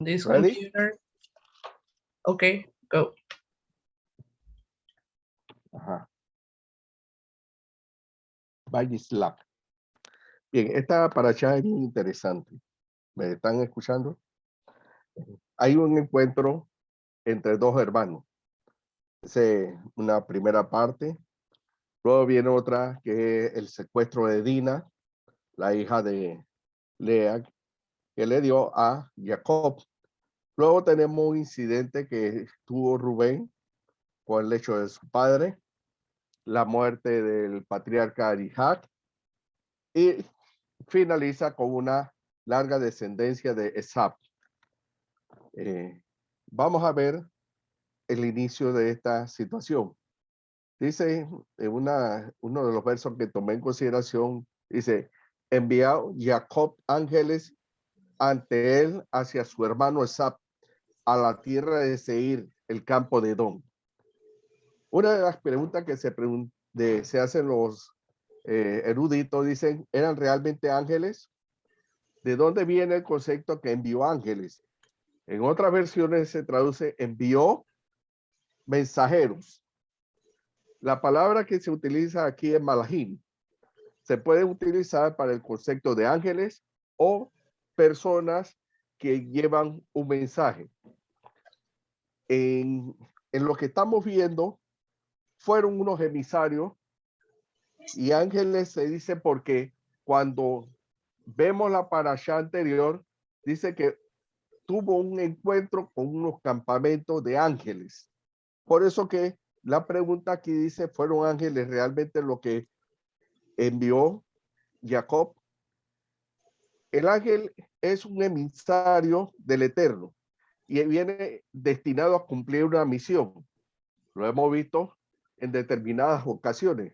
This Ready? computer. Okay, go. Ajá. Slack. Bien, esta parasha es bien interesante. ¿Me están escuchando? Hay un encuentro entre dos hermanos. Es una primera parte. Luego viene otra que es el secuestro de Dina, la hija de Lea, que le dio a Jacob. Luego tenemos un incidente que tuvo Rubén con el hecho de su padre, la muerte del patriarca Isaac y finaliza con una larga descendencia de Esab. Vamos a ver el inicio de esta situación. Dice en uno de los versos que tomé en consideración, dice, envió Jacob ángeles ante él hacia su hermano Esab a la tierra de Seir, el campo de Edom. Una de las preguntas que se hacen los eruditos, dicen, ¿eran realmente ángeles? ¿De dónde viene el concepto que envió ángeles? En otras versiones se traduce envió mensajeros. La palabra que se utiliza aquí es malahim. Se puede utilizar para el concepto de ángeles o personas que llevan un mensaje. En lo que estamos viendo, fueron unos emisarios y ángeles se dice porque cuando vemos la parasha anterior, dice que tuvo un encuentro con unos campamentos de ángeles. Por eso que la pregunta aquí dice, ¿fueron ángeles realmente lo que envió Jacob? El ángel es un emisario del Eterno y viene destinado a cumplir una misión. Lo hemos visto en determinadas ocasiones.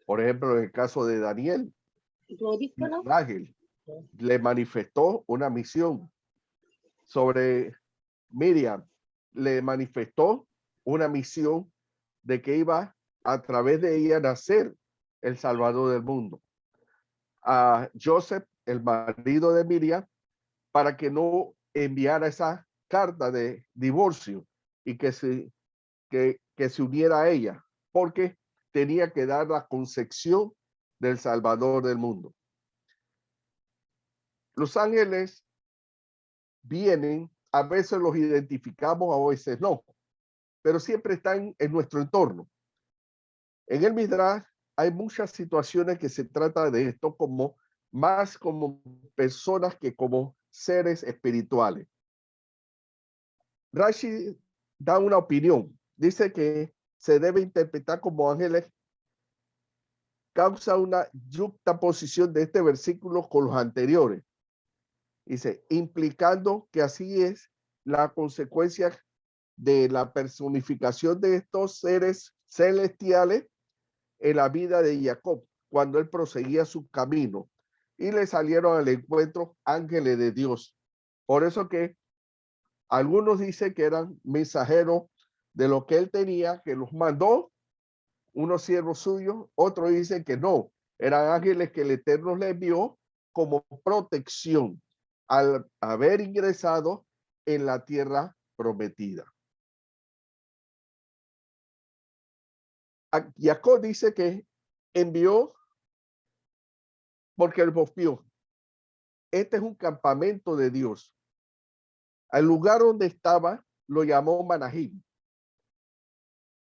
Por ejemplo, en el caso de Daniel, el ángel le manifestó una misión. Sobre Miriam, le manifestó una misión de que iba a través de ella nacer el Salvador del mundo. A Joseph, el marido de Miriam, para que no enviara esa carta de divorcio y que se uniera a ella, porque tenía que dar la concepción del Salvador del mundo. Los ángeles vienen, a veces los identificamos, a veces no, pero siempre están en nuestro entorno. En el Midrash hay muchas situaciones que se trata de esto como más como personas que como seres espirituales. Rashi da una opinión, dice que se debe interpretar como ángeles, causa una yuxtaposición de este versículo con los anteriores. Dice, implicando que así es la consecuencia de la personificación de estos seres celestiales en la vida de Jacob, cuando él proseguía su camino y le salieron al encuentro ángeles de Dios. Por eso que algunos dicen que eran mensajeros de lo que él tenía, que los mandó, unos siervos suyos, otros dicen que no, eran ángeles que el Eterno le envió como protección al haber ingresado en la tierra prometida. Jacob dice que envió porque él vio. Este es un campamento de Dios. Al lugar donde estaba lo llamó Manahim.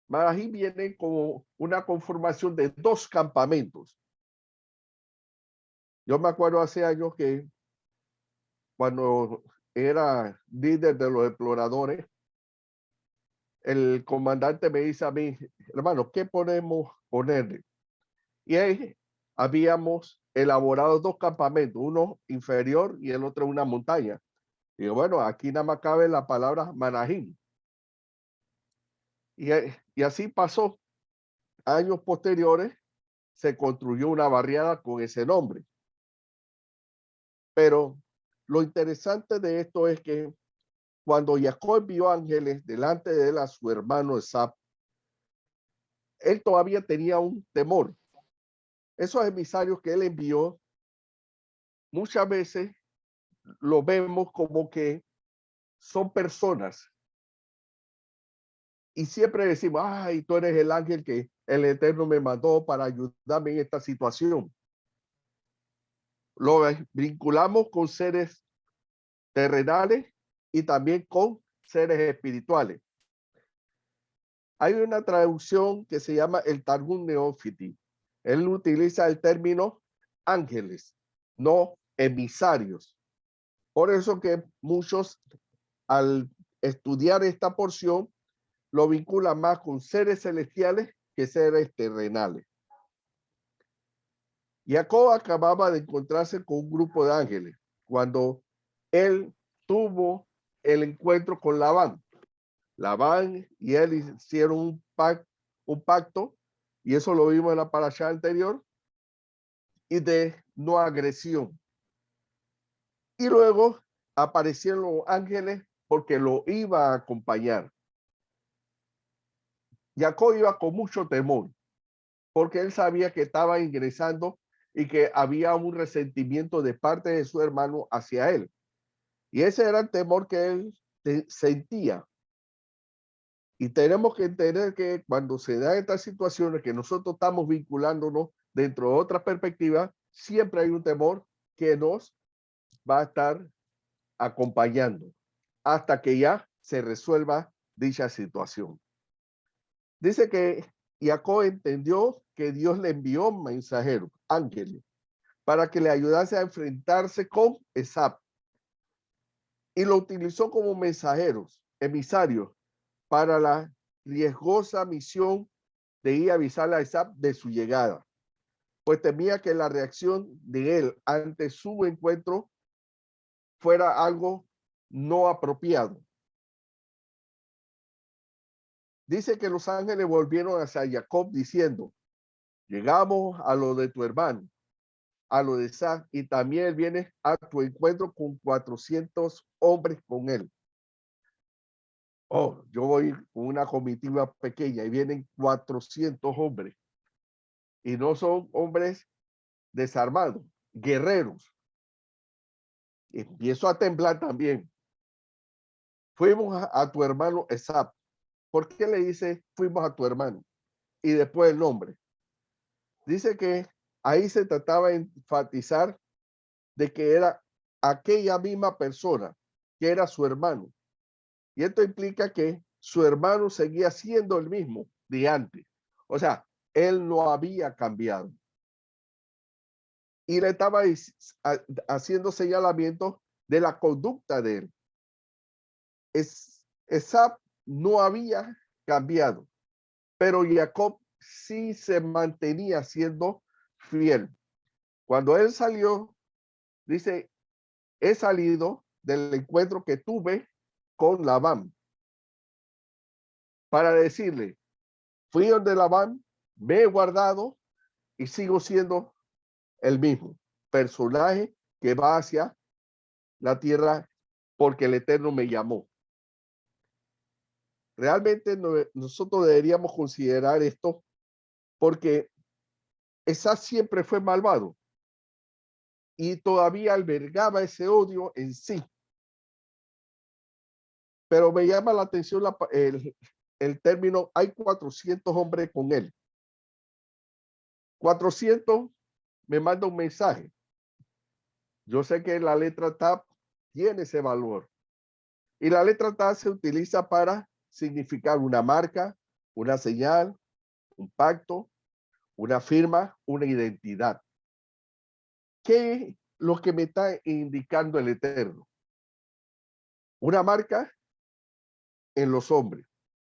Manahim viene como una conformación de dos campamentos. Yo me acuerdo hace años que cuando era líder de los exploradores, el comandante me dice a mí, hermano, ¿qué podemos ponerle? Y ahí habíamos elaborado dos campamentos, uno inferior y el otro una montaña. Y bueno, aquí nada más cabe la palabra Manahim. Y así pasó. Años posteriores se construyó una barriada con ese nombre. Pero lo interesante de esto es que cuando Jacob vio ángeles delante de él a su hermano Esab, él todavía tenía un temor. Esos emisarios que él envió, muchas veces lo vemos como que son personas. Y siempre decimos, ay, tú eres el ángel que el Eterno me mandó para ayudarme en esta situación. Lo vinculamos con seres terrenales y también con seres espirituales. Hay una traducción que se llama el Targum Neófiti. Él utiliza el término ángeles, no emisarios. Por eso que muchos al estudiar esta porción lo vinculan más con seres celestiales que seres terrenales. Jacob acababa de encontrarse con un grupo de ángeles cuando él tuvo el encuentro con Labán. Labán y él hicieron un pacto, y eso lo vimos en la parashá anterior, y de no agresión. Y luego aparecieron los ángeles porque lo iba a acompañar. Jacob iba con mucho temor, porque él sabía que estaba ingresando y que había un resentimiento de parte de su hermano hacia él. Y ese era el temor que él sentía. Y tenemos que entender que cuando se dan estas situaciones que nosotros estamos vinculándonos dentro de otra perspectiva, siempre hay un temor que nos va a estar acompañando hasta que ya se resuelva dicha situación. Dice que Jacob entendió que Dios le envió mensajeros, ángeles, para que le ayudase a enfrentarse con Esab, y lo utilizó como mensajeros, emisarios, para la riesgosa misión de ir a avisarle a Esab de su llegada, pues temía que la reacción de él ante su encuentro fuera algo no apropiado. Dice que los ángeles volvieron hacia Jacob diciendo, llegamos a lo de tu hermano, a lo de Esab, y también él viene a tu encuentro con 400 hombres con él. Oh, yo voy con una comitiva pequeña y vienen 400 hombres. Y no son hombres desarmados, guerreros. Empiezo a temblar también. Fuimos a tu hermano Esab. ¿Por qué le dice fuimos a tu hermano? Y después el nombre. Dice que ahí se trataba de enfatizar de que era aquella misma persona, que era su hermano. Y esto implica que su hermano seguía siendo el mismo de antes. O sea, él no había cambiado. Y le estaba haciendo señalamiento de la conducta de él. Esab no había cambiado, pero Jacob sí se mantenía siendo fiel. Cuando él salió, dice, he salido del encuentro que tuve con Labán para decirle, fui donde Labán, me he guardado y sigo siendo el mismo personaje que va hacia la tierra porque el Eterno me llamó. Realmente nosotros deberíamos considerar esto porque Esab siempre fue malvado y todavía albergaba ese odio en sí. Pero me llama la atención el término, hay 400 hombres con él. 400 me manda un mensaje. Yo sé que la letra TAP tiene ese valor. Y la letra TAP se utiliza para significar una marca, una señal, un pacto, una firma, una identidad. ¿Qué es lo que me está indicando el Eterno? Una marca en los hombres.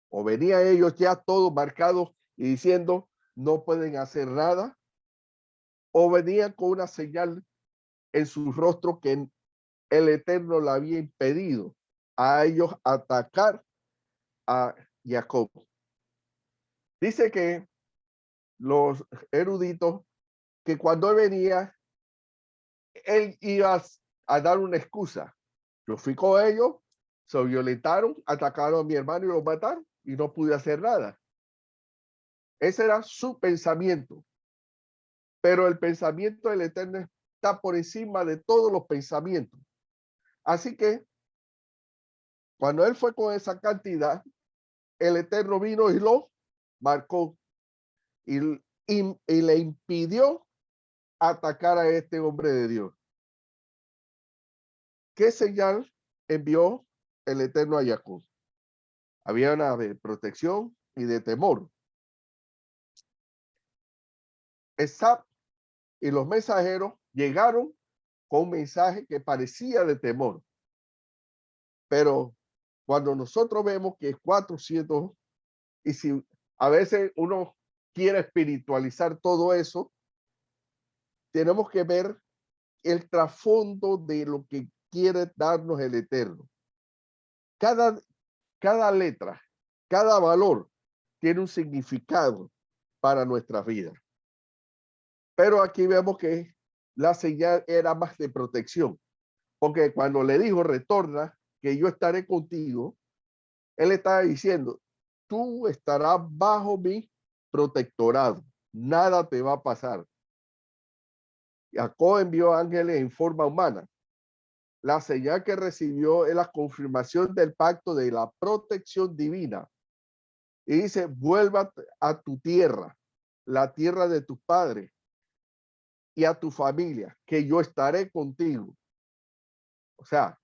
O venía ellos ya todos marcados y diciendo no pueden hacer nada, o venían con una señal en su rostro que el Eterno le había impedido a ellos atacar a Jacob. Dice que los eruditos, que cuando él venía, él iba a dar una excusa. Yo fui con ellos, se violentaron, atacaron a mi hermano y lo mataron y no pude hacer nada. Ese era su pensamiento. Pero el pensamiento del Eterno está por encima de todos los pensamientos. Así que cuando él fue con esa cantidad, el Eterno vino y lo marcó y, y le impidió atacar a este hombre de Dios. ¿Qué señal envió el Eterno a Jacob? Había una de protección y de temor. Esab y los mensajeros llegaron con un mensaje que parecía de temor. Pero cuando nosotros vemos que es 400, y si a veces uno quiere espiritualizar todo eso, tenemos que ver el trasfondo de lo que quiere darnos el Eterno. Cada letra, cada valor tiene un significado para nuestras vidas. Pero aquí vemos que la señal era más de protección, porque cuando le dijo, retorna, que yo estaré contigo, él estaba diciendo, tú estarás bajo mi protectorado, nada te va a pasar. Jacob envió ángeles en forma humana. La señal que recibió es la confirmación del pacto de la protección divina. Y dice, vuelva a tu tierra, la tierra de tus padres, y a tu familia, que yo estaré contigo. O sea,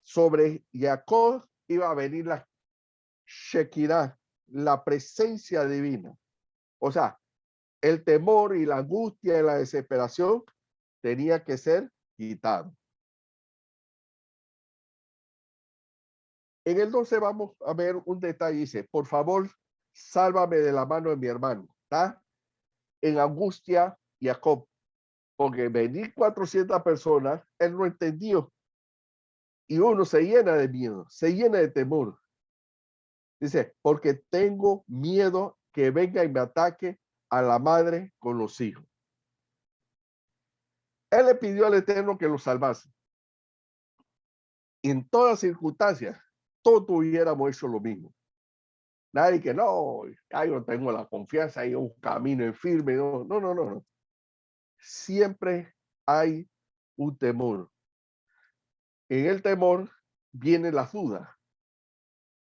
sobre Jacob iba a venir la Shekinah, la presencia divina. O sea, el temor y la angustia y la desesperación tenía que ser quitado. En el 12 vamos a ver un detalle. Dice, por favor, sálvame de la mano de mi hermano. ¿Está? En angustia, Jacob. Porque venir 400 personas, él no entendió. Y uno se llena de miedo, se llena de temor. Dice, porque tengo miedo que venga y me ataque a la madre con los hijos. Él le pidió al Eterno que lo salvase. Y en todas circunstancias, todos hubiéramos hecho lo mismo. Nadie que no, yo tengo la confianza y un camino en firme. No, no, no, no. Siempre hay un temor. En el temor viene la duda.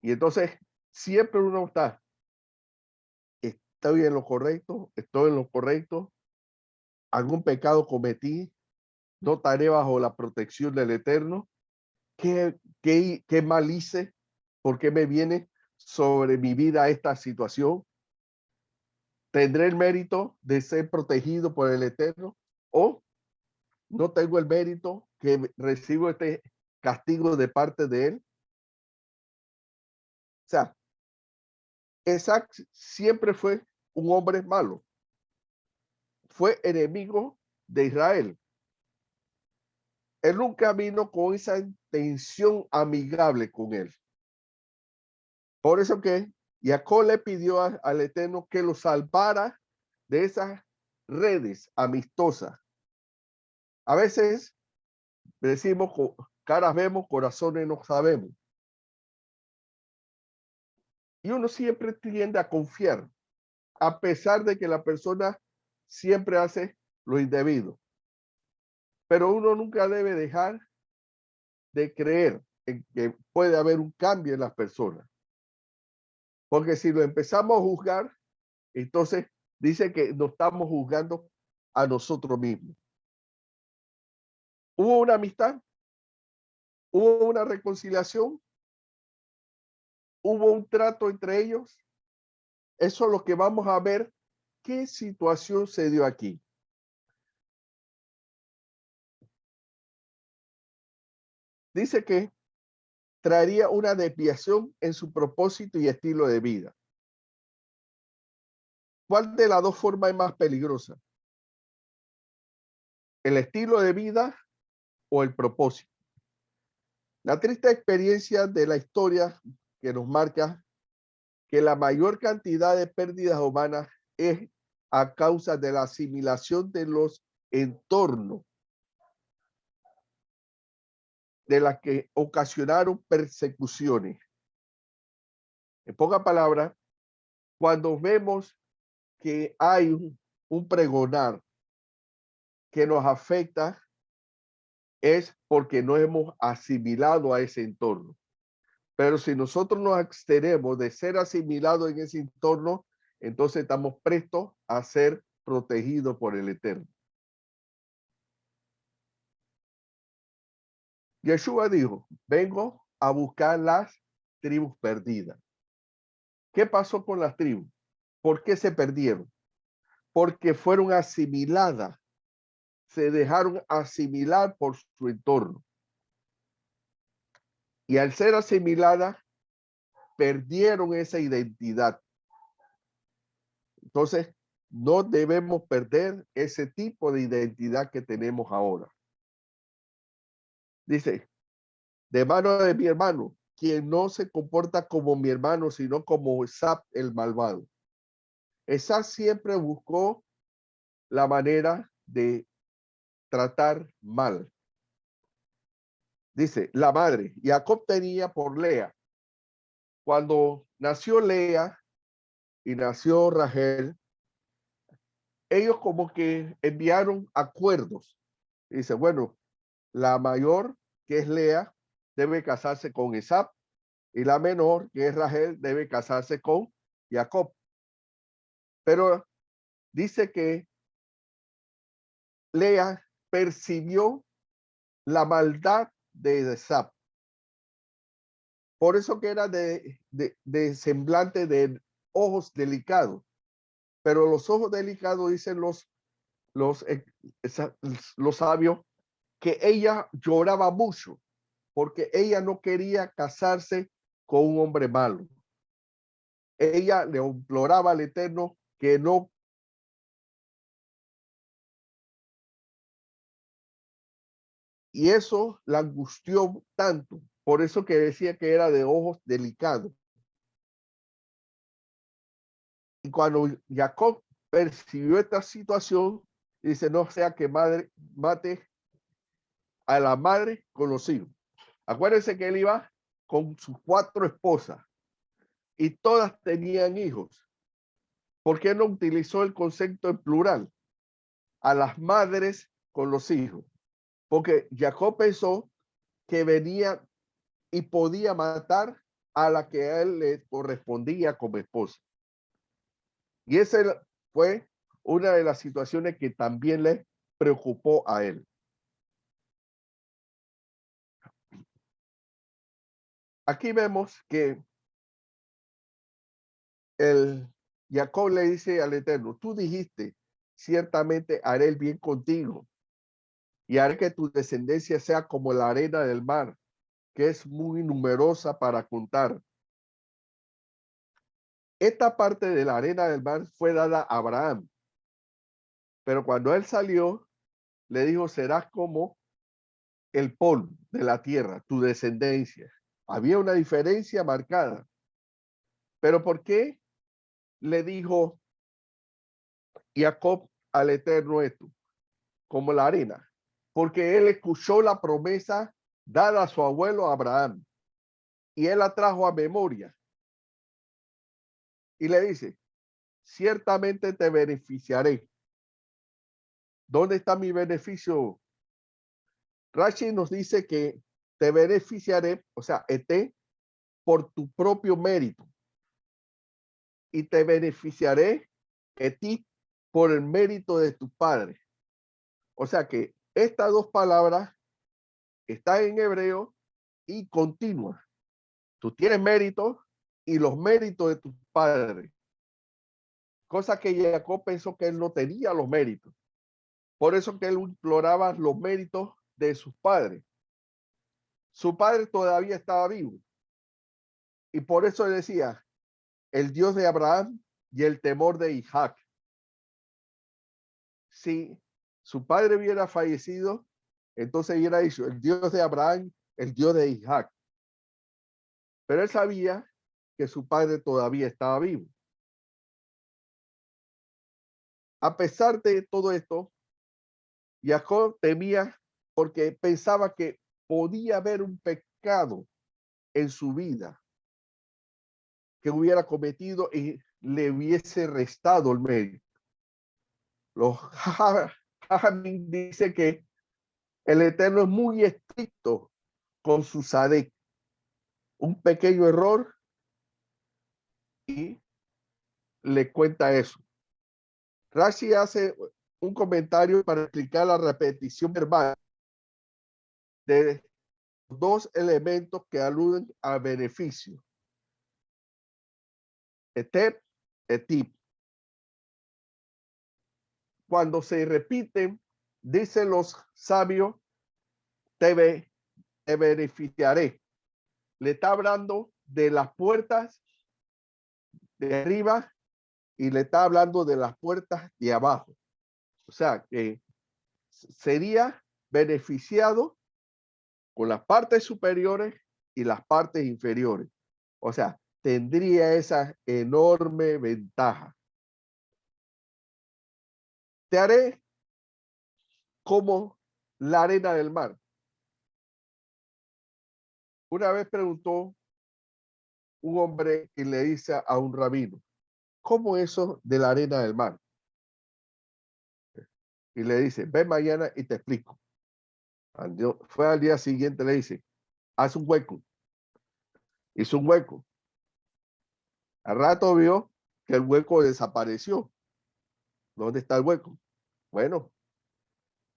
Y entonces siempre uno está, estoy en lo correcto, estoy en lo correcto, algún pecado cometí, no estaré bajo la protección del Eterno. ¿Qué mal hice? ¿Por qué me viene sobre mi vida esta situación? ¿Tendré el mérito de ser protegido por el Eterno? ¿O no tengo el mérito que recibo este castigo de parte de él? O sea, Isaac siempre fue un hombre malo. Fue enemigo de Israel. Él nunca vino con esa intención amigable con él. Por eso que Jacob le pidió al Eterno que lo salvara de esas redes amistosas. A veces decimos, caras vemos, corazones no sabemos. Y uno siempre tiende a confiar, a pesar de que la persona siempre hace lo indebido. Pero uno nunca debe dejar de creer en que puede haber un cambio en las personas. Porque si lo empezamos a juzgar, entonces dice que nos estamos juzgando a nosotros mismos. ¿Hubo una amistad? ¿Hubo una reconciliación? ¿Hubo un trato entre ellos? Eso es lo que vamos a ver. ¿Qué situación se dio aquí? Dice que traería una desviación en su propósito y estilo de vida. ¿Cuál de las dos formas es más peligrosa? ¿El estilo de vida o el propósito? La triste experiencia de la historia que nos marca que la mayor cantidad de pérdidas humanas es a causa de la asimilación de los entornos de las que ocasionaron persecuciones. En pocas palabras, cuando vemos que hay un pregonar que nos afecta, es porque no hemos asimilado a ese entorno. Pero si nosotros nos abstenemos de ser asimilados en ese entorno, entonces estamos prestos a ser protegidos por el Eterno. Yeshua dijo, vengo a buscar las tribus perdidas. ¿Qué pasó con las tribus? ¿Por qué se perdieron? Porque fueron asimiladas, se dejaron asimilar por su entorno. Y al ser asimiladas, perdieron esa identidad. Entonces, no debemos perder ese tipo de identidad que tenemos ahora. Dice, de mano de mi hermano, quien no se comporta como mi hermano, sino como Esab el malvado. Esab siempre buscó la manera de tratar mal. Dice, la madre, Jacob tenía por Lea. Cuando nació Lea y nació Rachel, ellos como que enviaron acuerdos. Dice, bueno, la mayor, que es Lea, debe casarse con Esab, y la menor, que es Rachel, debe casarse con Jacob. Pero dice que Lea percibió la maldad de Esab. Por eso que era de semblante de ojos delicados. Pero los ojos delicados, dicen los sabios, que ella lloraba mucho porque ella no quería casarse con un hombre malo. Ella le imploraba al Eterno que no. Y eso la angustió tanto. Por eso que decía que era de ojos delicados. Y cuando Jacob percibió esta situación, dice, no sea que madre mate a la madre con los hijos. Acuérdense que él iba con sus 4 esposas y todas tenían hijos. ¿Por qué no utilizó el concepto en plural? A las madres con los hijos. Porque Jacob pensó que venía y podía matar a la que a él le correspondía como esposa. Y esa fue una de las situaciones que también le preocupó a él. Aquí vemos que el Jacob le dice al Eterno, tú dijiste, ciertamente haré el bien contigo y haré que tu descendencia sea como la arena del mar, que es muy numerosa para contar. Esta parte de la arena del mar fue dada a Abraham, pero cuando él salió, le dijo, serás como el polvo de la tierra, tu descendencia. Había una diferencia marcada. Pero ¿por qué le dijo Jacob al Eterno esto? Como la arena. Porque él escuchó la promesa dada a su abuelo Abraham. Y él la trajo a memoria. Y le dice, ciertamente te beneficiaré. ¿Dónde está mi beneficio? Rashi nos dice que te beneficiaré, o sea, por tu propio mérito. Y te beneficiaré ti por el mérito de tu padre. O sea que estas 2 palabras están en hebreo y continua. Tú tienes mérito y los méritos de tu padre. Cosa que Jacob pensó que él no tenía los méritos. Por eso que él imploraba los méritos de sus padres. Su padre todavía estaba vivo. Y por eso decía, el Dios de Abraham y el temor de Isaac. Si su padre hubiera fallecido, entonces hubiera dicho, el Dios de Abraham, el Dios de Isaac. Pero él sabía que su padre todavía estaba vivo. A pesar de todo esto, Jacob temía porque pensaba que podía haber un pecado en su vida que hubiera cometido y le hubiese restado el mérito. Los Jajamín dice que el Eterno es muy estricto con su Sadek. un pequeño error y le cuenta eso. Rashi hace un comentario para explicar la repetición verbal de dos elementos que aluden al beneficio. Etep, etip. Cuando se repiten, dicen los sabios, te beneficiaré. Le está hablando de las puertas de arriba y le está hablando de las puertas de abajo. O sea, que sería beneficiado con las partes superiores y las partes inferiores. O sea, tendría esa enorme ventaja. Te haré como la arena del mar. Una vez preguntó un hombre y le dice a un rabino, ¿cómo eso de la arena del mar? Y le dice, ven mañana y te explico. Fue al día siguiente, le dice, haz un hueco. Hizo un hueco. Al rato vio que el hueco desapareció. ¿Dónde está el hueco? Bueno,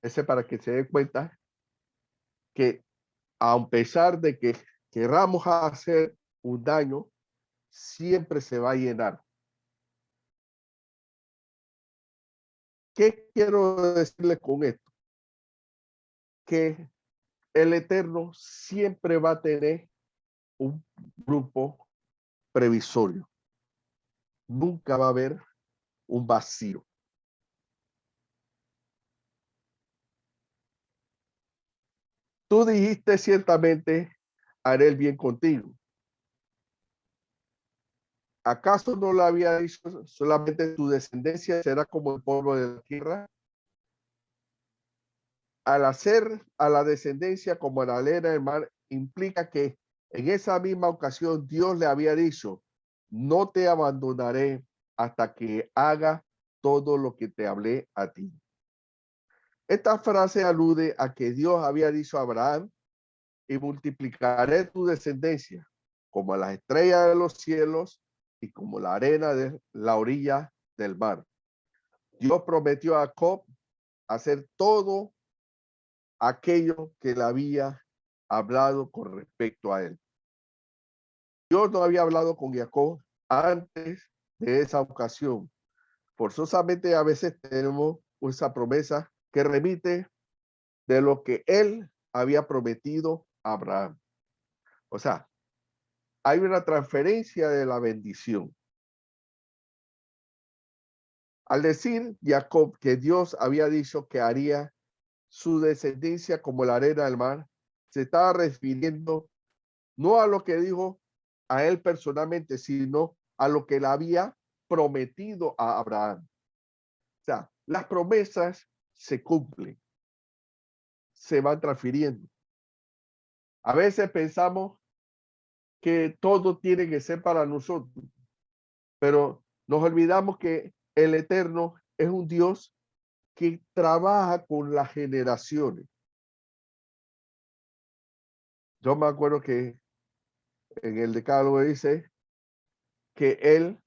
ese para que se dé cuenta que a pesar de que queramos hacer un daño, siempre se va a llenar. ¿Qué quiero decirles con esto? Que el Eterno siempre va a tener un grupo previsorio. Nunca va a haber un vacío. Tú dijiste ciertamente, haré el bien contigo. ¿Acaso no lo había dicho solamente tu descendencia será como el polvo de la tierra? Al hacer a la descendencia como la arena del mar, implica que en esa misma ocasión Dios le había dicho, no te abandonaré hasta que haga todo lo que te hablé a ti. Esta frase alude a que Dios había dicho a Abraham, y multiplicaré tu descendencia como las estrellas de los cielos y como la arena de la orilla del mar. Dios prometió a Jacob hacer todo aquello que le había hablado con respecto a él. Dios no había hablado con Jacob antes de esa ocasión. Forzosamente a veces tenemos esa promesa que remite de lo que él había prometido a Abraham. O sea, hay una transferencia de la bendición. Al decir Jacob que Dios había dicho que haría su descendencia como la arena del mar, se estaba refiriendo no a lo que dijo a él personalmente, sino a lo que le había prometido a Abraham. O sea, las promesas se cumplen, se van transfiriendo. A veces pensamos que todo tiene que ser para nosotros, pero nos olvidamos que el Eterno es un Dios que trabaja con las generaciones. Yo me acuerdo que en el Decálogo dice que él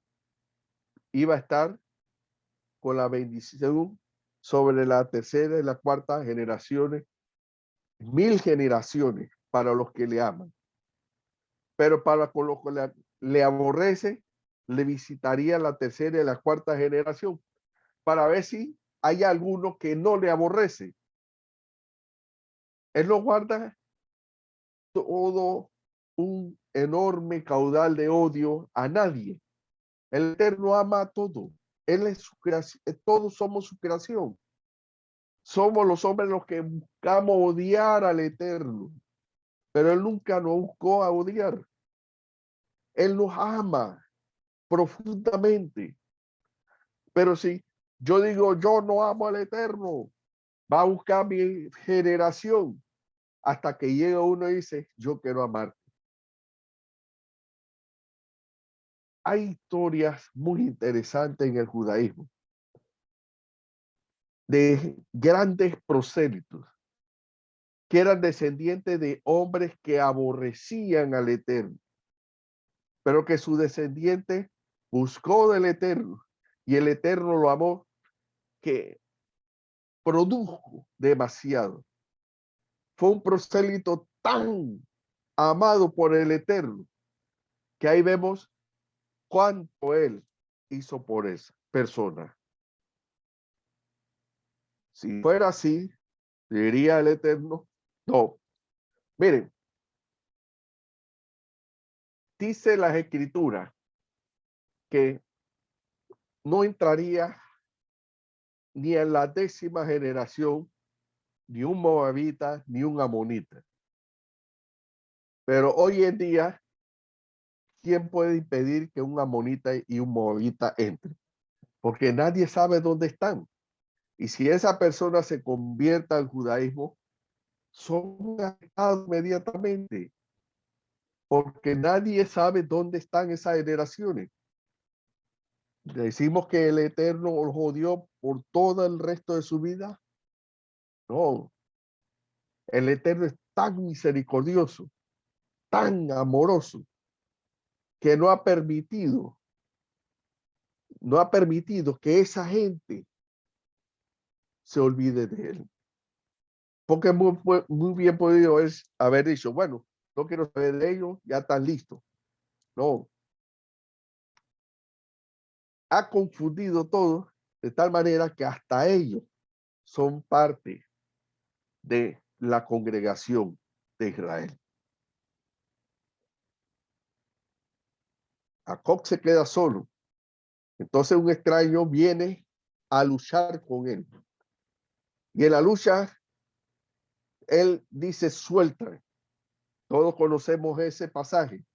iba a estar con la bendición sobre la tercera y la cuarta generaciones, 1000 generaciones para los que le aman. Pero para con los que le aborrece, le visitaría la tercera y la cuarta generación para ver si hay alguno que no le aborrece. Él no guarda todo un enorme caudal de odio a nadie. El Eterno ama a todo. Él es su creación, todos somos su creación. Somos los hombres los que buscamos odiar al Eterno, pero Él nunca nos buscó a odiar. Él nos ama profundamente. Pero si yo digo, yo no amo al Eterno, va a buscar mi generación hasta que llega uno y dice, yo quiero amar. Hay historias muy interesantes en el judaísmo de grandes prosélitos que eran descendientes de hombres que aborrecían al Eterno. pero que su descendiente buscó del Eterno y el Eterno lo amó, que produjo demasiado. Fue un prosélito tan amado por el Eterno que ahí vemos cuánto él hizo por esa persona. Si fuera así, diría el Eterno, no. Miren, dice las Escrituras que no entraría ni en la 10ª generación ni un moabita ni un amonita. Pero hoy en día, ¿quién puede impedir que un amonita y un moabita entre? Porque nadie sabe dónde están. Y si esa persona se convierta al judaísmo, son afectados inmediatamente, porque nadie sabe dónde están esas generaciones. Decimos que el Eterno los odió por todo el resto de su vida. No, el Eterno es tan misericordioso, tan amoroso, que no ha permitido que esa gente se olvide de él. Porque muy bien podido haber dicho, bueno, no quiero saber de ellos, ya están listos. No. Ha confundido todo de tal manera que hasta ellos son parte de la congregación de Israel. Jacob se queda solo. Entonces un extraño viene a luchar con él. Y en la lucha, él dice, suelta. Todos conocemos ese pasaje.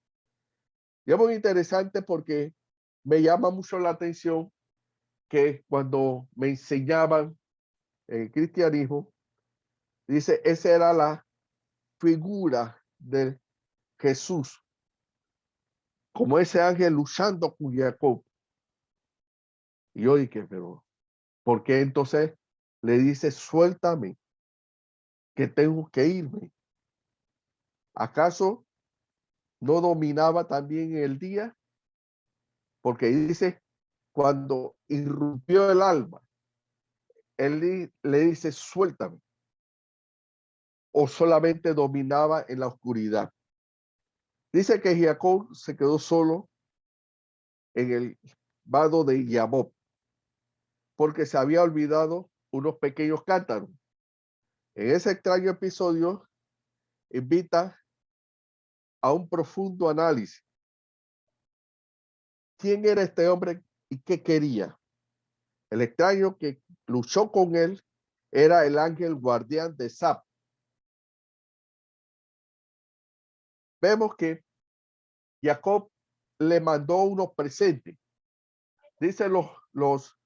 Y es muy interesante porque me llama mucho la atención que cuando me enseñaban el cristianismo, dice, esa era la figura de Jesús, como ese ángel luchando con Jacob. Y yo dije, pero ¿por qué entonces le dice, suéltame, que tengo que irme? ¿Acaso no dominaba también el día? Porque dice, cuando irrumpió el alba, él le dice, suéltame. O solamente dominaba en la oscuridad. Dice que Jacob se quedó solo en el vado de Jaboc, porque se había olvidado unos pequeños cántaros. En ese extraño episodio, invita a un profundo análisis. ¿Quién era este hombre y qué quería? El extraño que luchó con él era el ángel guardián de Sap. Vemos que Jacob le mandó unos presentes. Dicen los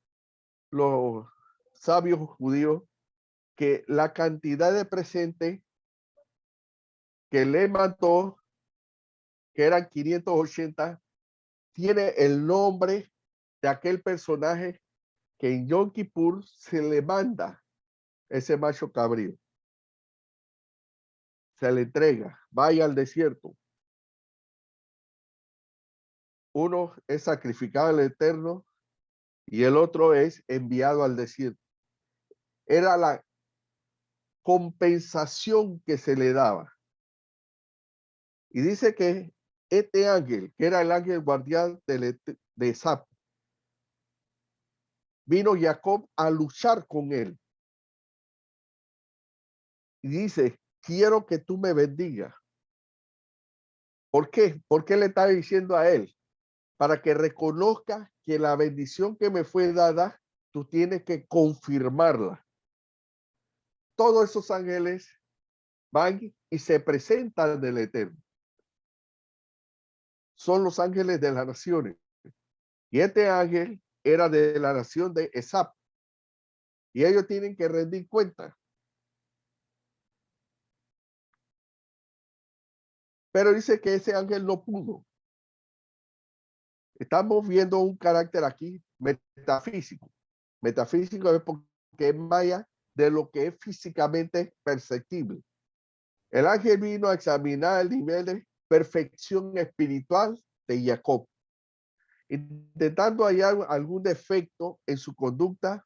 sabios judíos que la cantidad de presentes que le mandó, que eran 580, tiene el nombre de aquel personaje que en Yom Kippur se le manda ese macho cabrío. Se le entrega, vaya al desierto. Uno es sacrificado al Eterno y el otro es enviado al desierto. Era la compensación que se le daba. Y dice que este ángel, que era el ángel guardián de Sap, vino Jacob a luchar con él. Y dice, quiero que tú me bendigas. ¿Por qué? ¿Por qué le está diciendo a él? Para que reconozca que la bendición que me fue dada, tú tienes que confirmarla. Todos esos ángeles van y se presentan del Eterno. Son los ángeles de las naciones. Y este ángel era de la nación de Esap. Y ellos tienen que rendir cuenta. Pero dice que ese ángel no pudo. Estamos viendo un carácter aquí metafísico. Metafísico es porque es más allá de lo que es físicamente perceptible. El ángel vino a examinar el nivel de perfección espiritual de Jacob, intentando hallar algún defecto en su conducta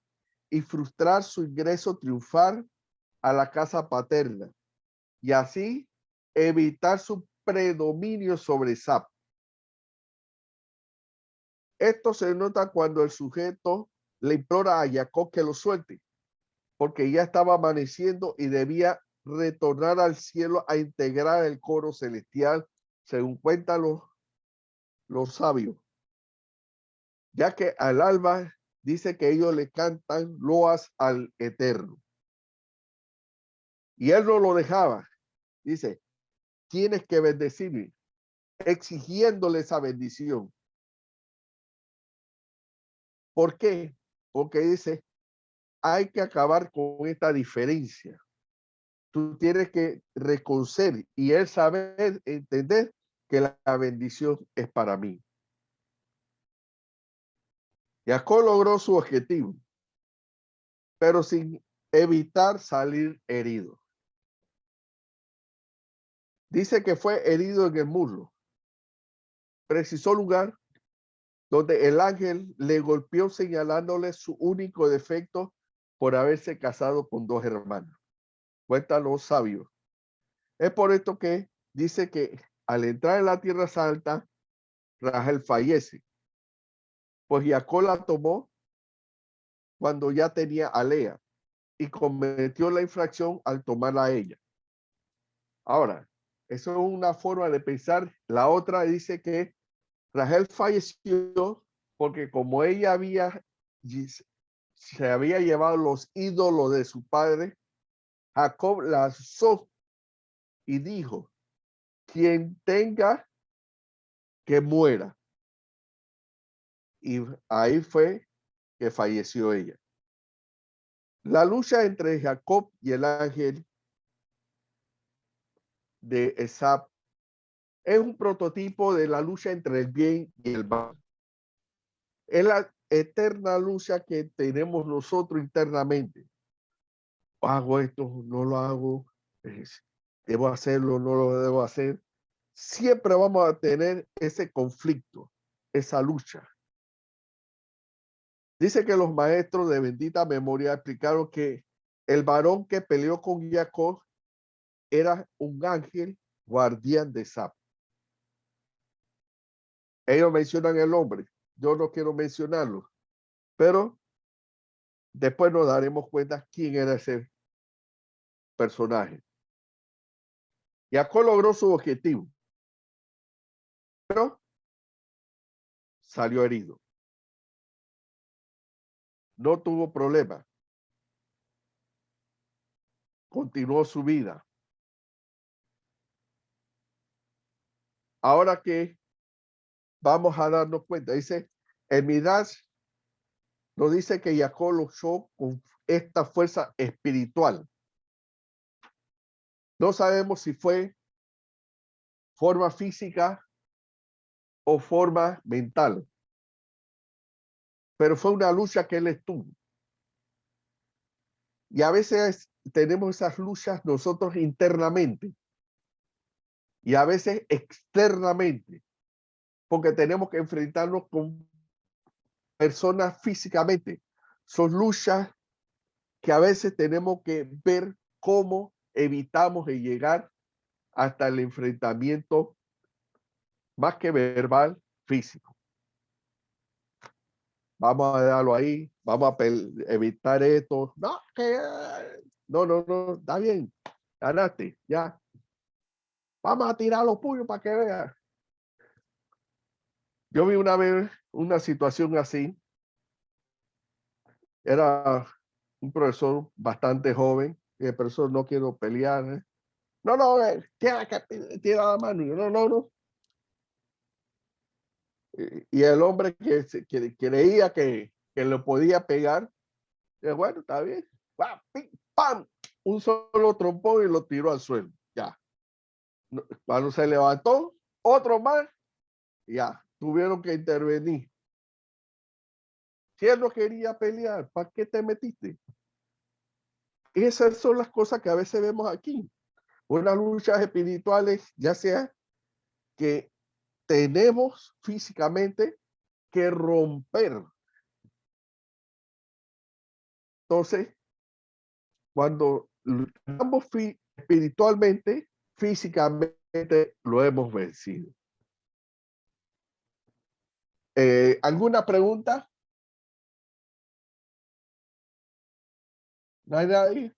y frustrar su ingreso triunfal a la casa paterna, y así evitar su predominio sobre Esab. Esto se nota cuando el sujeto le implora a Jacob que lo suelte, porque ya estaba amaneciendo y debía retornar al cielo a integrar el coro celestial, según cuentan los sabios, ya que al alba dice que ellos le cantan loas al Eterno. Y él no lo dejaba. Dice, tienes que bendecirme, exigiéndole esa bendición. ¿Por qué? Porque dice, hay que acabar con esta diferencia. Tú tienes que reconocer y él saber, entender que la bendición es para mí. Jacob logró su objetivo, pero sin evitar salir herido. Dice que fue herido en el muslo, preciso lugar donde el ángel le golpeó señalándole su único defecto por haberse casado con dos hermanos. Cuentan los sabios. Es por esto que dice que al entrar en la tierra santa, Rachel fallece, pues Jacob la tomó cuando ya tenía a Lea y cometió la infracción al tomarla a ella. Ahora, eso es una forma de pensar. La otra dice que Rachel falleció porque como ella se había llevado los ídolos de su padre, Jacob la alzó y dijo, quien tenga que muera. Y ahí fue que falleció ella. La lucha entre Jacob y el ángel de Esab es un prototipo de la lucha entre el bien y el mal. Es la eterna lucha que tenemos nosotros internamente. Hago esto, no lo hago, debo hacerlo, no lo debo hacer. Siempre vamos a tener ese conflicto, esa lucha. Dice que los maestros de bendita memoria explicaron que el varón que peleó con Jacob era un ángel guardián de Esab. Ellos mencionan el nombre, yo no quiero mencionarlo, pero después nos daremos cuenta quién era ese personaje. Jacob logró su objetivo, pero salió herido. No tuvo problema. Continuó su vida. Ahora que vamos a darnos cuenta, dice, el Midrash nos dice que Jacob luchó con esta fuerza espiritual. No sabemos si fue forma física o forma mental, pero fue una lucha que él estuvo. Y a veces tenemos esas luchas nosotros internamente y a veces externamente, porque tenemos que enfrentarnos con personas físicamente. Son luchas que a veces tenemos que ver cómo evitamos de llegar hasta el enfrentamiento más que verbal, físico. Vamos a darlo ahí, vamos a evitar esto. No, no, está bien, ganaste, ya. Vamos a tirar los puños para que vean. Yo vi una vez una situación así. Era un profesor bastante joven, y el profesor no quiero pelear. No, tira la mano. Yo, no. Y el hombre que creía que le podía pegar, bueno, está bien. ¡Pam! Un solo trompón y lo tiró al suelo. Ya. Cuando se levantó, otro más, ya. Tuvieron que intervenir. Si él no quería pelear, ¿para qué te metiste? Esas son las cosas que a veces vemos aquí. Unas luchas espirituales, ya sea que tenemos físicamente que romper. Entonces, cuando luchamos espiritualmente, físicamente lo hemos vencido. ¿Alguna pregunta? ¿No hay nadie?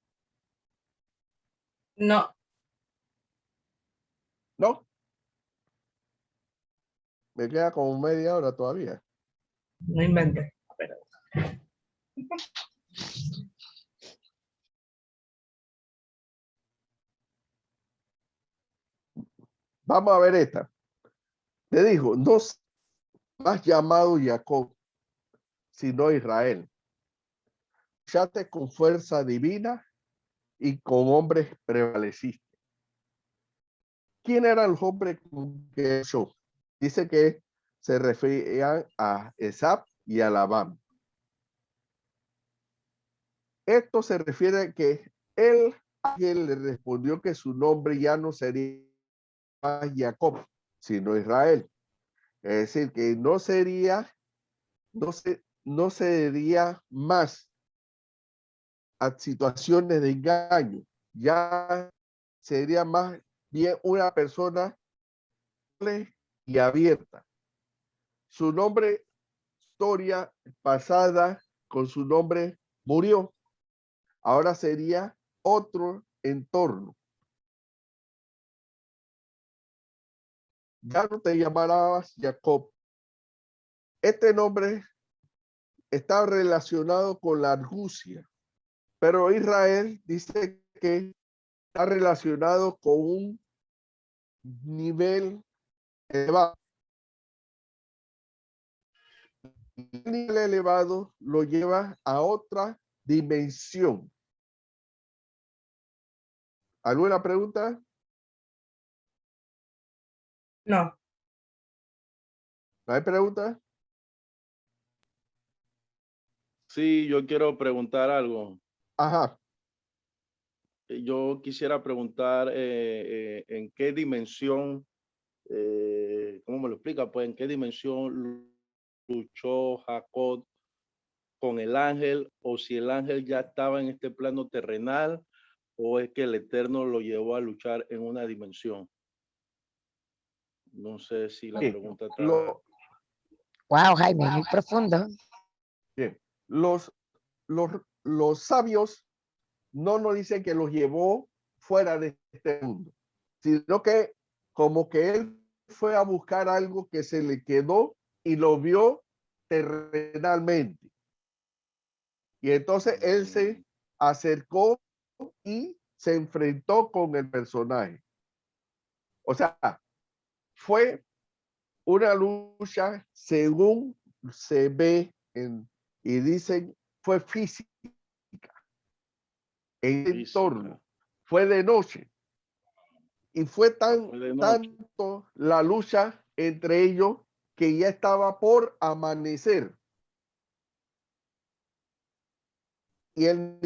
No, ¿No? Me queda como media hora todavía. no inventes. Pero, Vamos a ver esta. Le dijo, no has llamado Jacob, sino Israel. Luchaste con fuerza divina y con hombres prevaleciste. ¿Quién eran los hombres con que yo? Dice que se referían a Esap y a Labán. Esto se refiere a que el ángel le respondió que su nombre ya no sería más Jacob, sino Israel. Es decir, que no sería, no sería más a situaciones de engaño, ya sería más bien una persona y abierta. Su nombre, historia pasada con su nombre murió. Ahora sería otro entorno. Ya no te llamarás Jacob. Este nombre está relacionado con la argucia, pero Israel dice que está relacionado con un nivel elevado. El nivel elevado lo lleva a otra dimensión. ¿Alguna pregunta? no, ¿No hay pregunta? Sí, yo quiero preguntar algo. Ajá. Yo quisiera preguntar en qué dimensión, ¿cómo me lo explica? Pues en qué dimensión luchó Jacob con el ángel, o si el ángel ya estaba en este plano terrenal, o es que el Eterno lo llevó a luchar en una dimensión. No sé si la Bien. pregunta está... Wow, Jaime, muy profundo. Bien. Los sabios no nos dicen que los llevó fuera de este mundo, sino que como que él fue a buscar algo que se le quedó y lo vio terrenalmente. Y entonces él se acercó y se enfrentó con el personaje. O sea, fue una lucha según se ve y dicen fue física en el entorno, fue de noche y fue tanto la lucha entre ellos que ya estaba por amanecer. Y el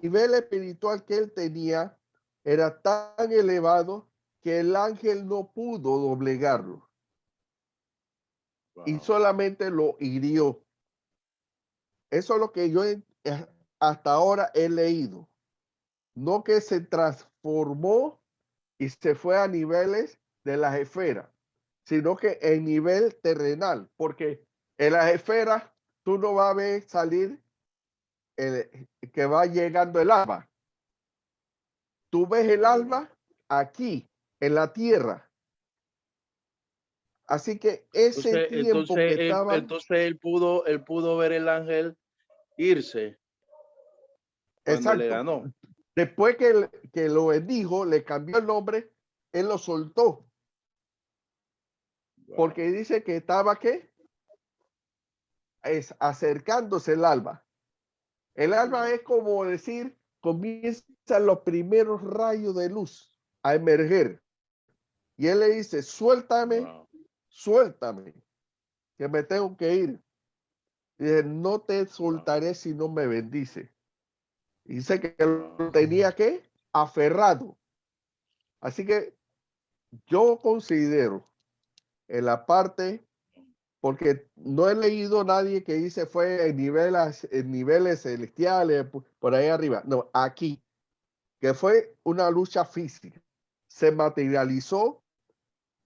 nivel espiritual que él tenía era tan elevado que el ángel no pudo doblegarlo. Y solamente lo hirió. Eso es lo que yo hasta ahora he leído. No que se transformó y se fue a niveles de las esferas, sino que en nivel terrenal, porque en las esferas tú no vas a ver salir que va llegando el alba. Tú ves el alba aquí, en la tierra. Así que ese tiempo que estaba... Entonces él pudo ver el ángel irse cuando le ganó. Después que lo bendijo, le cambió el nombre, él lo soltó. Porque dice que estaba, ¿qué? Es acercándose el alba. El alba es como decir, comienzan los primeros rayos de luz a emerger. Y él le dice, suéltame, suéltame, que me tengo que ir. Y dice, no te soltaré si no me bendice. Y dice que lo tenía que aferrado. Así que yo considero en la parte, porque no he leído nadie que dice fue en niveles celestiales, por ahí arriba. No, aquí, que fue una lucha física. Se materializó,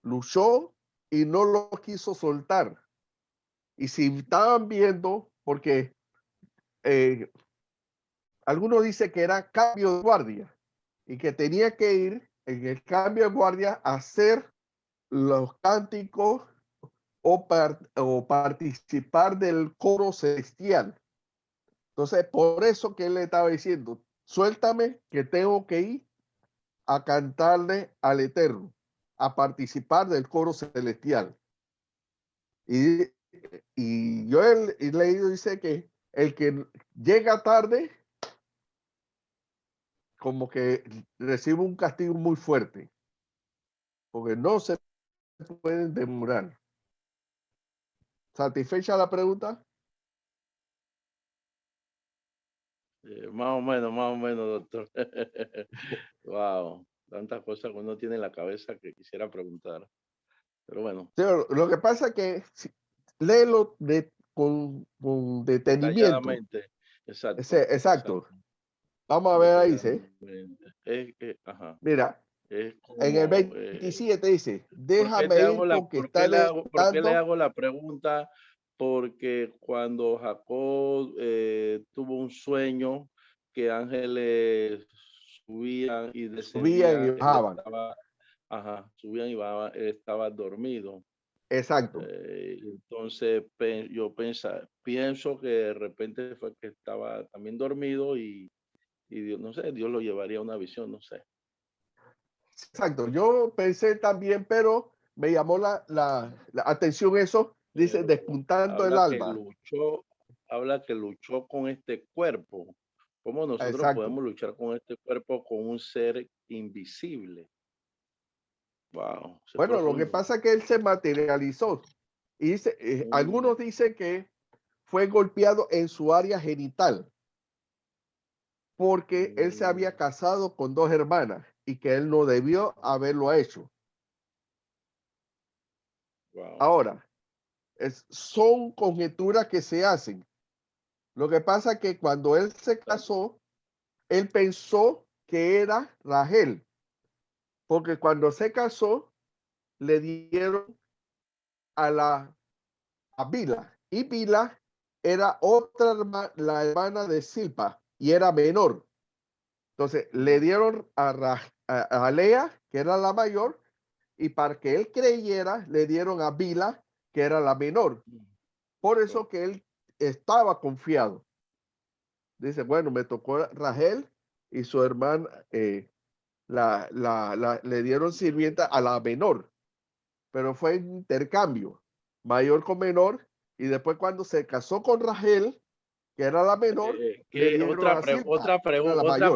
luchó y no lo quiso soltar. Y si estaban viendo, porque algunos dicen que era cambio de guardia y que tenía que ir en el cambio de guardia a hacer los cánticos o participar del coro celestial. Entonces, por eso que él le estaba diciendo, suéltame que tengo que ir a cantarle al Eterno, a participar del coro celestial. Y, y yo he leído, dice que el que llega tarde, como que recibe un castigo muy fuerte, porque no se pueden demorar. ¿Satisfecha la pregunta? Más o menos, doctor. Wow, tantas cosas que uno tiene en la cabeza que quisiera preguntar. Pero bueno, Sí, lo que pasa es que léelo con detenimiento. detalladamente. Exacto, Exacto. exacto. Vamos a ver ahí, dice. Detalladamente. Es que, ajá, Mira, es en el como, 27 dice, ¿por qué déjame ir porque está por qué le dando. hago la pregunta? Porque cuando Jacob tuvo un sueño que ángeles subían y Subían y descendían, él bajaban. estaba, ajá, subían y bajaban, él estaba dormido. Exacto. Entonces yo pienso que de repente fue que estaba también dormido y Dios, no sé, Dios lo llevaría a una visión, no sé. Exacto. Yo pensé también, pero me llamó la atención eso. Dice, Pero despuntando el alba. habla que luchó con este cuerpo. ¿Cómo nosotros Exacto. podemos luchar con este cuerpo con un ser invisible? Wow, eso es Bueno, lo que profundo. pasa es que él se materializó. Y dice, algunos dicen que fue golpeado en su área genital, porque él se había casado con dos hermanas y que él no debió haberlo hecho. Wow. Ahora, son conjeturas que se hacen. Lo que pasa es que cuando él se casó, él pensó que era Rahel, porque cuando se casó, le dieron a Bila, y Bila era la hermana de Silpa, y era menor. Entonces, le dieron a Lea, que era la mayor, y para que él creyera, le dieron a Bila, que era la menor. Por eso que él estaba confiado. Dice, bueno, me tocó Rahel y su hermana, le dieron sirvienta a la menor, pero fue en intercambio, mayor con menor, y después cuando se casó con Rahel, que era la menor, le Que dieron a Silpa, que era la mayor.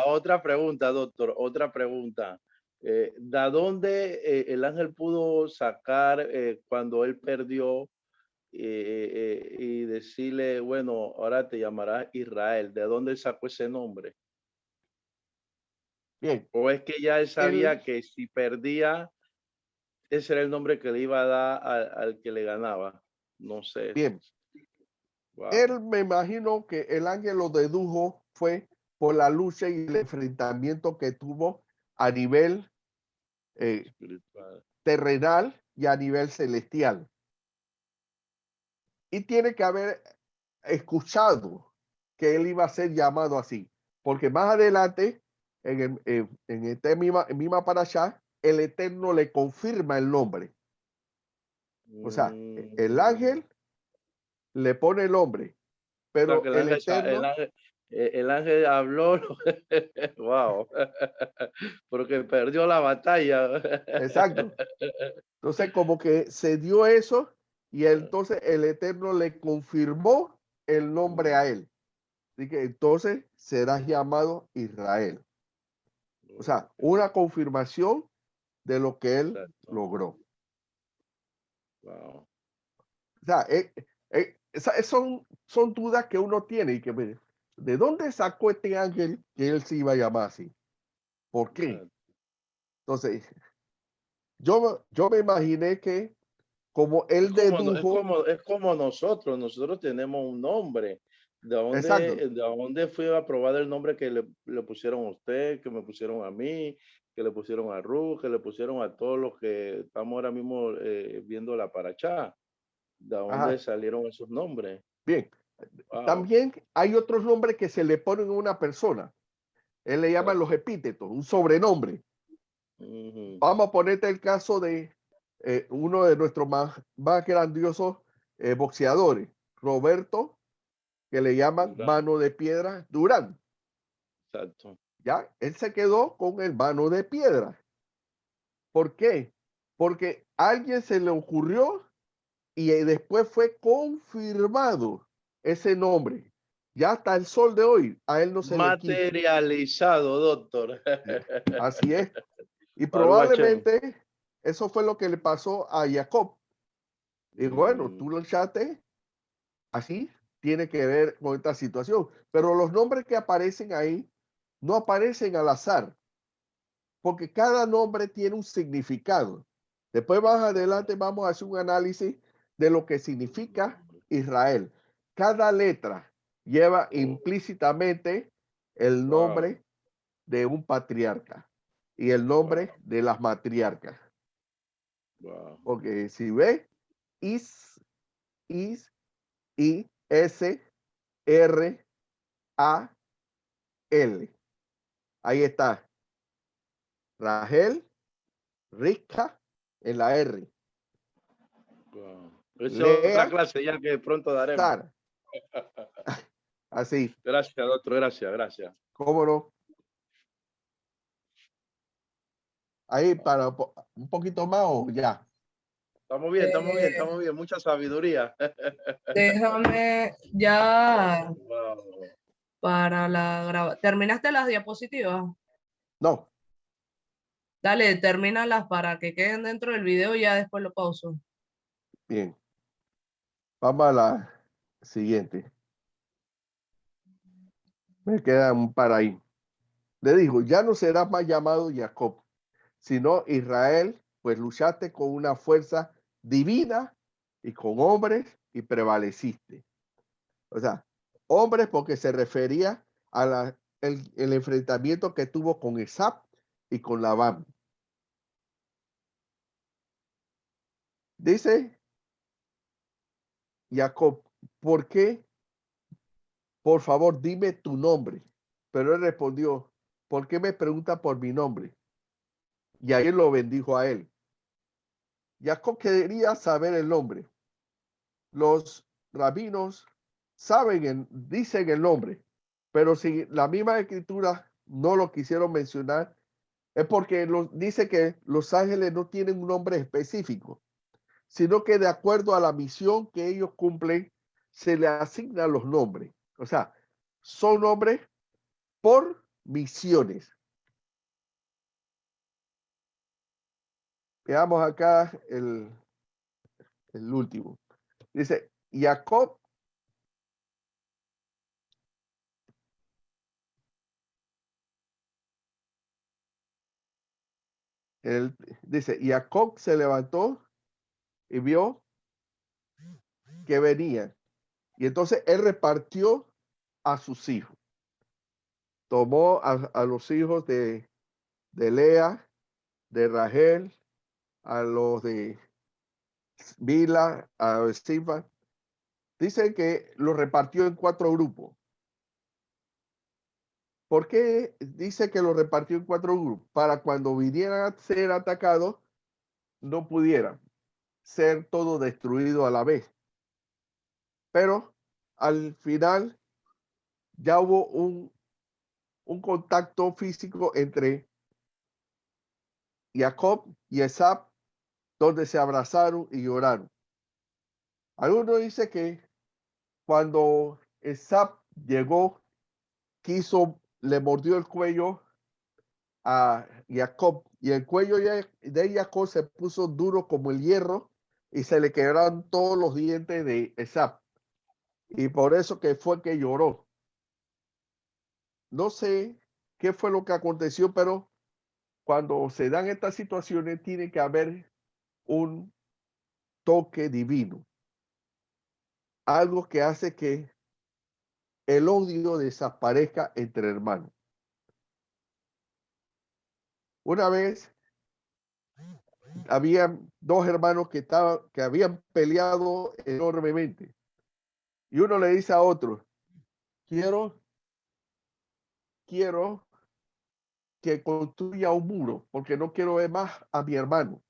otra pregunta, doctor, otra pregunta. ¿De dónde el ángel pudo sacar cuando él perdió y decirle, bueno, ahora te llamarás Israel? ¿De dónde sacó ese nombre? Bien, ¿O es que ya él él, sabía que si perdía, ese era el nombre que le iba a dar al que le ganaba? No sé. bien, Wow. él me imagino que el ángel lo dedujo fue por la lucha y el enfrentamiento que tuvo a nivel Espiritual. terrenal y a nivel celestial. Y tiene que haber escuchado que él iba a ser llamado así, porque más adelante, en esta misma para allá, el Eterno le confirma el nombre. O sea, el Mm. ángel le pone el nombre, O sea, que pero el Eterno, el ángel habló, wow, porque perdió la batalla. exacto. Entonces, como que se dio eso y entonces el Eterno le confirmó el nombre a él. Así que entonces serás llamado Israel. O sea, una confirmación de lo que él Exacto. logró. Wow. O sea, son dudas que uno tiene y que, ¿de dónde sacó este ángel que él se iba a llamar así? ¿Por qué? Exacto. Entonces, yo me imaginé que como él dedujo, Es como nosotros tenemos un nombre. exacto, ¿De dónde fue aprobado el nombre que le pusieron a usted, que me pusieron a mí, que le pusieron a Ruth, que le pusieron a todos los que estamos ahora mismo viendo la paracha? ¿De dónde ajá, salieron esos nombres? bien. Wow. También hay otros nombres que se le ponen a una persona. Él le llama los Exacto. epítetos, un sobrenombre. Ujú. Vamos a ponerte el caso de uno de nuestros más grandiosos boxeadores, Roberto, que le llaman Durán, mano de piedra Durán. exacto. Ya, él se quedó con el mano de piedra. ¿Por qué? Porque a alguien se le ocurrió y después fue confirmado ese nombre. Ya hasta el sol de hoy, a él no se le quita. Materializado, doctor. Así es. Y Baruch Hashem. probablemente eso fue lo que le pasó a Jacob. Y bueno, Mm, tú lo echaste, así tiene que ver con esta situación. Pero los nombres que aparecen ahí no aparecen al azar, porque cada nombre tiene un significado. Después más adelante vamos a hacer un análisis de lo que significa Israel. Cada letra lleva implícitamente el wow, nombre de un patriarca y el nombre wow, de las matriarcas. wow. Porque si ve, is, I, S, R, A, L. Ahí está. Rahel, Rivka en la R. Wow. Esa es otra Lea, clase ya que pronto daremos. Sara. Así, Gracias, doctor. Gracias, gracias. ¿cómo no? Ahí para Wow. un poquito más o ya. Estamos bien, estamos bien, Eh, estamos bien. Mucha sabiduría. déjame ya Wow. para la grabación. ¿Terminaste las diapositivas? No, Dale, termínalas para que queden dentro del video y ya después lo pauso. bien. Vamos a la siguiente. Me queda un par ahí. Le dijo, ya no serás más llamado Jacob, sino Israel, pues luchaste con una fuerza divina y con hombres y prevaleciste. O sea, hombres porque se refería a el enfrentamiento que tuvo con Esap y con Labán. Dice Jacob, ¿por qué? Por favor, dime tu nombre. Pero él respondió, ¿por qué me pregunta por mi nombre? Y ahí lo bendijo a él. Jacob quería saber el nombre. Los rabinos dicen el nombre, pero si la misma escritura no lo quisieron mencionar, es porque dice que los ángeles no tienen un nombre específico, sino que de acuerdo a la misión que ellos cumplen, se le asignan los nombres. O sea, son nombres por misiones. Veamos acá el último. Dice, Jacob, dice, Jacob se levantó y vio que venían. Y entonces él repartió a sus hijos. Tomó a los hijos de Lea, de Rachel, a los de Bila, a Silva. Dice que los repartió en 4 grupos. ¿Por qué dice que los repartió en 4 grupos? Para cuando vinieran a ser atacados, no pudieran ser todo destruido a la vez. Pero al final ya hubo un contacto físico entre Jacob y Esab, donde se abrazaron y lloraron. Algunos dicen que cuando Esab llegó, le mordió el cuello a Jacob y el cuello de Jacob se puso duro como el hierro y se le quebraron todos los dientes de Esab. Y por eso que fue que lloró. No sé qué fue lo que aconteció, pero cuando se dan estas situaciones tiene que haber un toque divino. Algo que hace que el odio desaparezca entre hermanos. Una vez había dos hermanos que habían peleado enormemente. Y uno le dice a otro, quiero que construya un muro, porque no quiero ver más a mi hermano.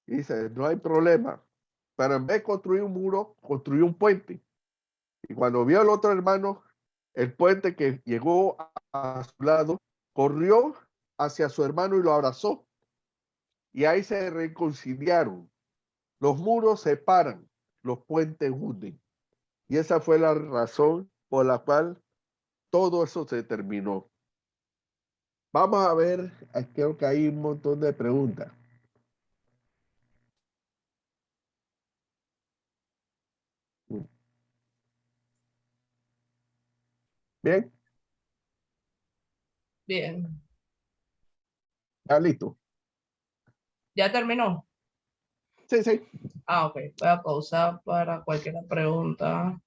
Y dice, no hay problema. Pero en vez de construir un muro, construyó un puente. Y cuando vio al otro hermano, el puente que llegó a su lado, corrió hacia su hermano y lo abrazó. Y ahí se reconciliaron. Los muros separan, los puentes unen. Y esa fue la razón por la cual todo eso se terminó. Vamos a ver, creo que hay un montón de preguntas. Bien, Bien. ya listo. ¿Ya terminó? Sí, sí. Ah, ok. Voy a pausar para cualquier pregunta.